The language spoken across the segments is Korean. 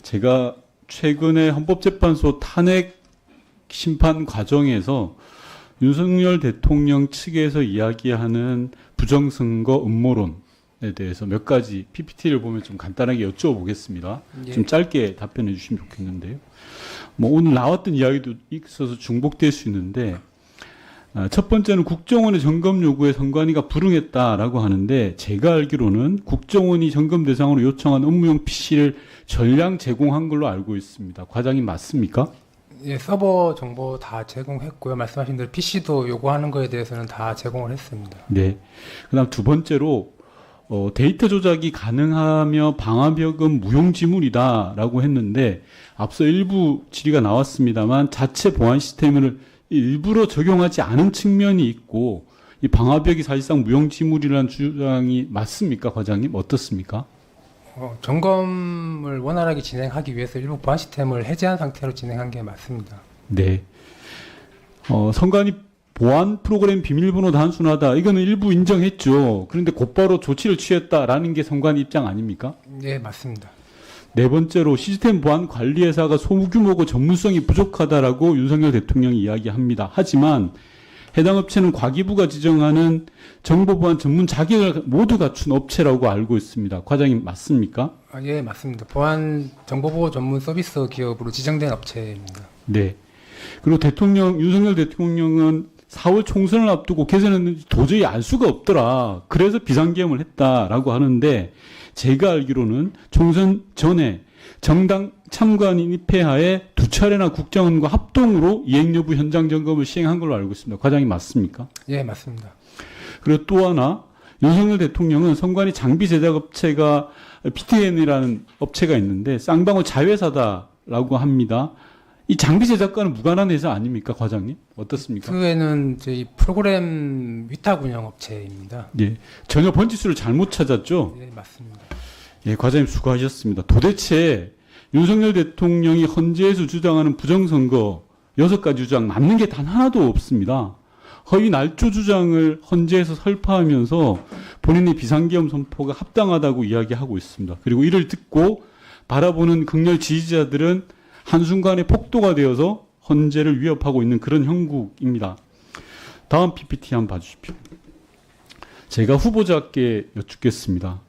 제가 최근에 헌법재판소 탄핵 심판 과정에서 윤석열 대통령 측에서 이야기하는 부정선거 음모론에 대해서 몇 가지 PPT를 보면 좀 간단하게 여쭤보겠습니다. 예. 좀 짧게 답변해 주시면 좋겠는데요. 뭐 오늘 나왔던 이야기도 있어서 중복될 수 있는데, 첫 번째는 국정원의 점검 요구에 선관위가 불응했다라고 하는데, 제가 알기로는 국정원이 점검 대상으로 요청한 업무용 PC를 전량 제공한 걸로 알고 있습니다. 과장님 맞습니까? 예, 서버 정보 다 제공했고요. 말씀하신 대로 PC도 요구하는 거에 대해서는 다 제공을 했습니다. 네. 그다음 두 번째로 데이터 조작이 가능하며 방화벽은 무용지물이다라고 했는데, 앞서 일부 질의가 나왔습니다만 자체 보안 시스템을 일부러 적용하지 않은 측면이 있고, 이 방화벽이 사실상 무용지물이라는 주장이 맞습니까, 과장님? 어떻습니까? 점검을 원활하게 진행하기 위해서 일부 보안 시스템을 해제한 상태로 진행한 게 맞습니다. 네. 선관위 보안 프로그램 비밀번호 단순하다. 이거는 일부 인정했죠. 그런데 곧바로 조치를 취했다라는 게 선관위 입장 아닙니까? 네, 맞습니다. 네 번째로 시스템 보안 관리회사가 소규모고 전문성이 부족하다라고 윤석열 대통령이 이야기합니다. 하지만 해당 업체는 과기부가 지정하는 정보보안 전문 자격을 모두 갖춘 업체라고 알고 있습니다. 과장님 맞습니까? 예, 맞습니다. 보안 정보보호 전문 서비스 기업으로 지정된 업체입니다. 네. 그리고 윤석열 대통령은 4월 총선을 앞두고 개선했는지 도저히 알 수가 없더라. 그래서 비상계엄을 했다라고 하는데, 제가 알기로는 총선 전에 정당 참관인 입회하에 2차례나 국정원과 합동으로 이행 여부 현장 점검을 시행한 걸로 알고 있습니다. 과장님 맞습니까? 예, 맞습니다. 그리고 또 하나, 윤석열 대통령은 선관위 장비 제작 업체가 BTN이라는 업체가 있는데 쌍방울 자회사다라고 합니다. 이 장비 제작과는 무관한 회사 아닙니까, 과장님? 어떻습니까? 그에는 저희 프로그램 위탁 운영 업체입니다. 예, 전혀 번지수를 잘못 찾았죠. 예, 맞습니다. 예, 과장님 수고하셨습니다. 도대체 윤석열 대통령이 헌재에서 주장하는 부정선거 6가지 주장 맞는 게 단 하나도 없습니다. 허위 날조 주장을 헌재에서 설파하면서 본인의 비상계엄 선포가 합당하다고 이야기하고 있습니다. 그리고 이를 듣고 바라보는 극렬 지지자들은 한순간에 폭도가 되어서 헌재를 위협하고 있는 그런 형국입니다. 다음 PPT 한번 봐주십시오. 제가 후보자께 여쭙겠습니다.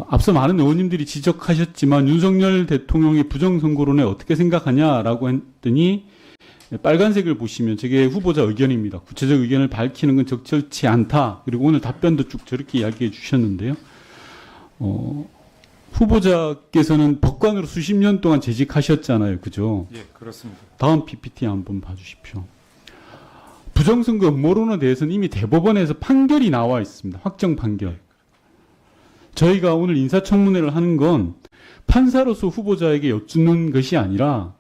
앞서 많은 의원님들이 지적하셨지만 윤석열 대통령의 부정선거론에 어떻게 생각하냐라고 했더니, 빨간색을 보시면 저게 후보자 의견입니다. 구체적 의견을 밝히는 건 적절치 않다. 그리고 오늘 답변도 쭉 저렇게 이야기해 주셨는데요. 후보자께서는 법관으로 수십 년 동안 재직하셨잖아요. 그죠? 예, 그렇습니다. 다음 PPT 한번 봐주십시오. 부정선거 음모론에 대해서는 이미 대법원에서 판결이 나와 있습니다. 확정 판결. 저희가 오늘 인사청문회를 하는 건 판사로서 후보자에게 여쭙는 것이 아니라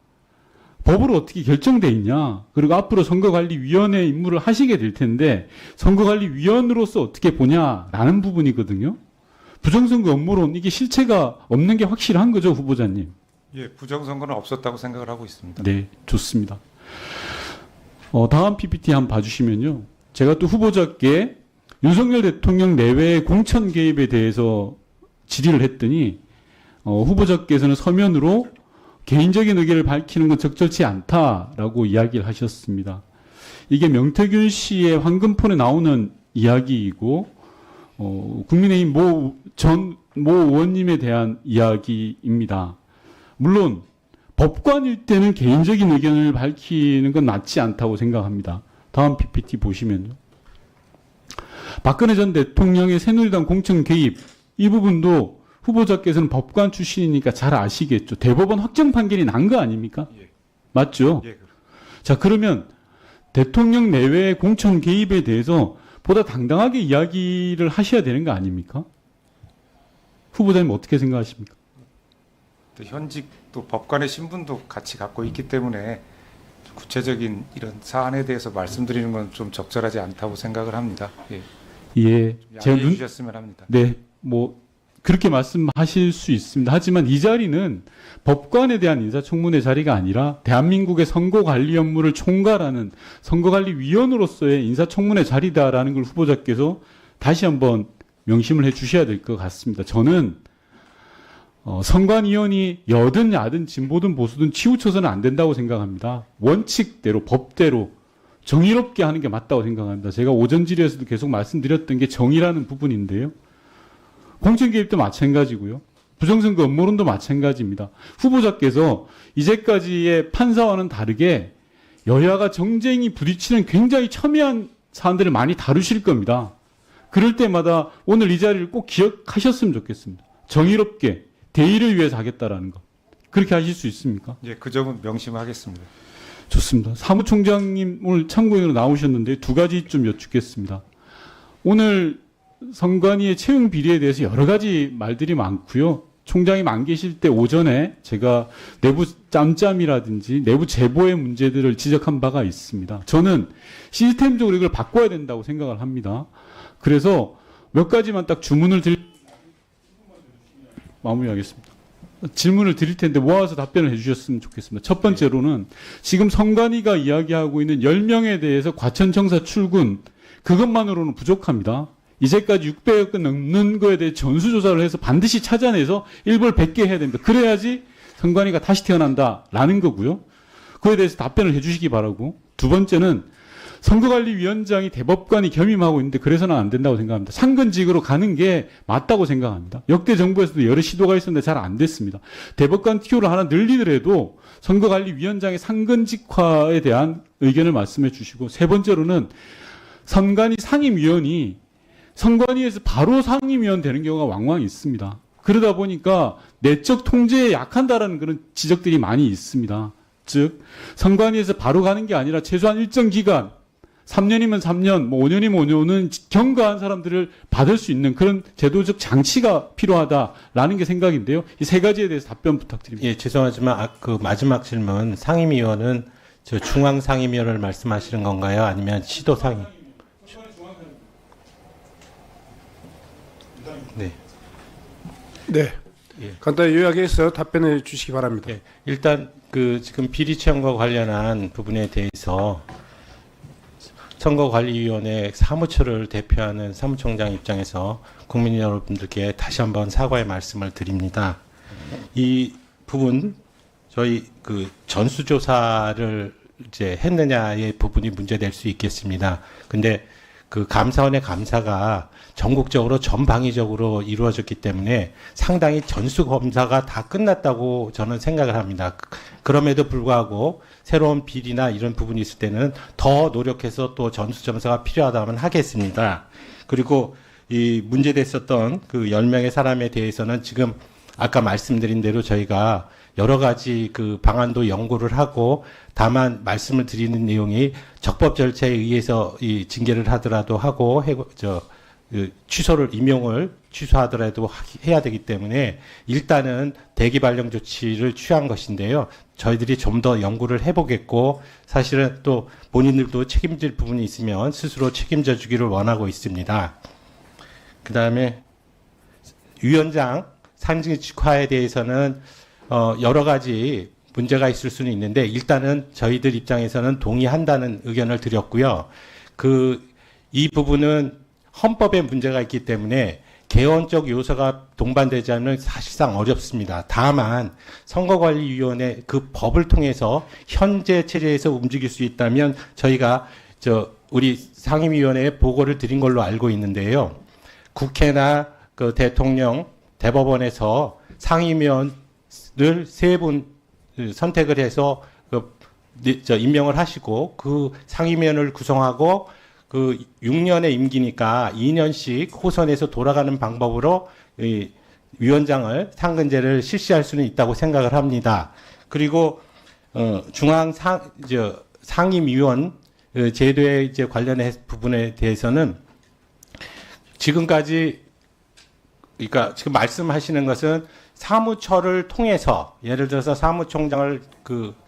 법으로 어떻게 결정돼 있냐, 그리고 앞으로 선거관리위원회 임무를 하시게 될 텐데 선거관리위원으로서 어떻게 보냐라는 부분이거든요. 부정선거 음모론, 이게 실체가 없는 게 확실한 거죠, 후보자님? 예, 부정선거는 없었다고 생각을 하고 있습니다. 네, 좋습니다. 다음 PPT 한번 봐주시면요. 제가 또 후보자께 윤석열 대통령 내외의 공천 개입에 대해서 질의를 했더니, 후보자께서는 서면으로 개인적인 의견을 밝히는 건 적절치 않다라고 이야기를 하셨습니다. 이게 명태균 씨의 황금폰에 나오는 이야기이고, 국민의힘 모 의원님에 대한 이야기입니다. 물론 법관일 때는 개인적인 의견을 밝히는 건 맞지 않다고 생각합니다. 다음 PPT 보시면요. 박근혜 전 대통령의 새누리당 공천 개입, 이 부분도 후보자께서는 법관 출신이니까 잘 아시겠죠. 대법원 확정 판결이 난 거 아닙니까? 예. 맞죠? 예. 자, 그러면 대통령 내외의 공천 개입에 대해서 보다 당당하게 이야기를 하셔야 되는 거 아닙니까? 후보자님 어떻게 생각하십니까? 또 현직 또 법관의 신분도 같이 갖고 있기 때문에 구체적인 이런 사안에 대해서 말씀드리는 건 좀 적절하지 않다고 생각을 합니다. 예. 예. 좀 양해해 주셨으면 합니다. 네, 그렇게 말씀하실 수 있습니다. 하지만 이 자리는 법관에 대한 인사청문회 자리가 아니라 대한민국의 선거관리 업무를 총괄하는 선거관리위원으로서의 인사청문회 자리다라는 걸 후보자께서 다시 한번 명심을 해 주셔야 될 것 같습니다. 저는 선관위원이 여든 야든 진보든 보수든 치우쳐서는 안 된다고 생각합니다. 원칙대로 법대로 정의롭게 하는 게 맞다고 생각합니다. 제가 오전 질의에서도 계속 말씀드렸던 게 정의라는 부분인데요. 공천 개입도 마찬가지고요. 부정선거 음모론도 마찬가지입니다. 후보자께서 이제까지의 판사와는 다르게 여야가 정쟁이 부딪히는 굉장히 첨예한 사안들을 많이 다루실 겁니다. 그럴 때마다 오늘 이 자리를 꼭 기억하셨으면 좋겠습니다. 정의롭게 대의를 위해서 하겠다라는 것. 그렇게 하실 수 있습니까? 예, 그 점은 명심하겠습니다. 좋습니다. 사무총장님 오늘 참고인으로 나오셨는데 두 가지 좀 여쭙겠습니다. 오늘 선관위의 채용 비리에 대해서 여러 가지 말들이 많고요. 총장님 안 계실 때 오전에 제가 내부 짬짬이라든지 내부 제보의 문제들을 지적한 바가 있습니다. 저는 시스템적으로 이걸 바꿔야 된다고 생각을 합니다. 그래서 몇 가지만 딱 마무리하겠습니다. 질문을 드릴 텐데 모아서 답변을 해주셨으면 좋겠습니다. 첫 번째로는 지금 선관위가 이야기하고 있는 10명에 대해서 과천청사 출근 그것만으로는 부족합니다. 이제까지 600여 건 넘는 거에 대해 전수조사를 해서 반드시 찾아내서 일벌 100개 해야 됩니다. 그래야지 선관위가 다시 태어난다라는 거고요. 그에 대해서 답변을 해주시기 바라고. 두 번째는 선거관리위원장이 대법관이 겸임하고 있는데 그래서는 안 된다고 생각합니다. 상근직으로 가는 게 맞다고 생각합니다. 역대 정부에서도 여러 시도가 있었는데 잘 안 됐습니다. 대법관 티오를 하나 늘리더라도 선거관리위원장의 상근직화에 대한 의견을 말씀해 주시고, 세 번째로는 선관위 상임위원이 선관위에서 바로 상임위원 되는 경우가 왕왕 있습니다. 그러다 보니까 내적 통제에 약한다라는 그런 지적들이 많이 있습니다. 즉 선관위에서 바로 가는 게 아니라 최소한 일정 기간 3년이면 3년, 5년이면 5년은 경과한 사람들을 받을 수 있는 그런 제도적 장치가 필요하다라는 게 생각인데요. 이 세 가지에 대해서 답변 부탁드립니다. 예, 죄송하지만 그 마지막 질문 상임위원은 저 중앙상임위원을 말씀하시는 건가요? 아니면 시도상임? 네. 네. 예. 간단히 요약해서 답변해 주시기 바랍니다. 예, 일단 그 지금 비리 채용과 관련한 부분에 대해서 선거관리위원회 사무처를 대표하는 사무총장 입장에서 국민 여러분들께 다시 한번 사과의 말씀을 드립니다. 이 부분 저희 그 전수조사를 이제 했느냐의 부분이 문제될 수 있겠습니다. 근데 그 감사원의 감사가 전국적으로 전방위적으로 이루어졌기 때문에 상당히 전수검사가 다 끝났다고 저는 생각을 합니다. 그럼에도 불구하고 새로운 비리나 이런 부분이 있을 때는 더 노력해서 또 전수검사가 필요하다면 하겠습니다. 그리고 이 문제됐었던 그 10명의 사람에 대해서는 지금 아까 말씀드린 대로 저희가 여러 가지 그 방안도 연구를 하고, 다만 말씀을 드리는 내용이 적법 절차에 의해서 이 징계를 하더라도 하고 취소를 임용을 취소하더라도 해야 되기 때문에 일단은 대기 발령 조치를 취한 것인데요. 저희들이 좀 더 연구를 해보겠고, 사실은 또 본인들도 책임질 부분이 있으면 스스로 책임져 주기를 원하고 있습니다. 그 다음에 위원장 상직화에 대해서는 여러 가지 문제가 있을 수는 있는데 일단은 저희들 입장에서는 동의한다는 의견을 드렸고요. 이 부분은 헌법에 문제가 있기 때문에 개헌적 요소가 동반되지 않으면 사실상 어렵습니다. 다만 선거관리위원회 그 법을 통해서 현재 체제에서 움직일 수 있다면 저희가 우리 상임위원회에 보고를 드린 걸로 알고 있는데요. 국회나 그 대통령, 대법원에서 상임위원을 3분 선택을 해서 임명을 하시고 그 상임위원을 구성하고 그 6년의 임기니까 2년씩 호선에서 돌아가는 방법으로 이 위원장을 상근제를 실시할 수는 있다고 생각을 합니다. 그리고 상임위원 제도에 이제 관련해 부분에 대해서는 지금까지 그러니까 지금 말씀하시는 것은 사무처를 통해서 예를 들어서 사무총장을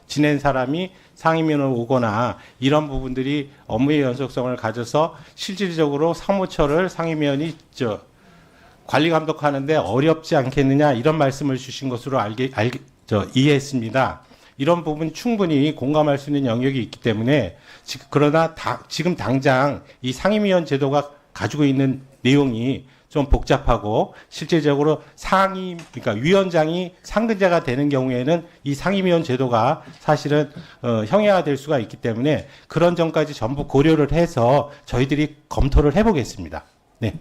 지낸 사람이 상임위원을 오거나 이런 부분들이 업무의 연속성을 가져서 실질적으로 사무처를 상임위원이 관리 감독하는데 어렵지 않겠느냐 이런 말씀을 주신 것으로 이해했습니다. 이런 부분 충분히 공감할 수 있는 영역이 있기 때문에 그러나 지금 당장 이 상임위원 제도가 가지고 있는 내용이 좀 복잡하고 실질적으로 그러니까 위원장이 상근자가 되는 경우에는 이 상임위원 제도가 사실은 형해화될 수가 있기 때문에 그런 점까지 전부 고려를 해서 저희들이 검토를 해보겠습니다. 네.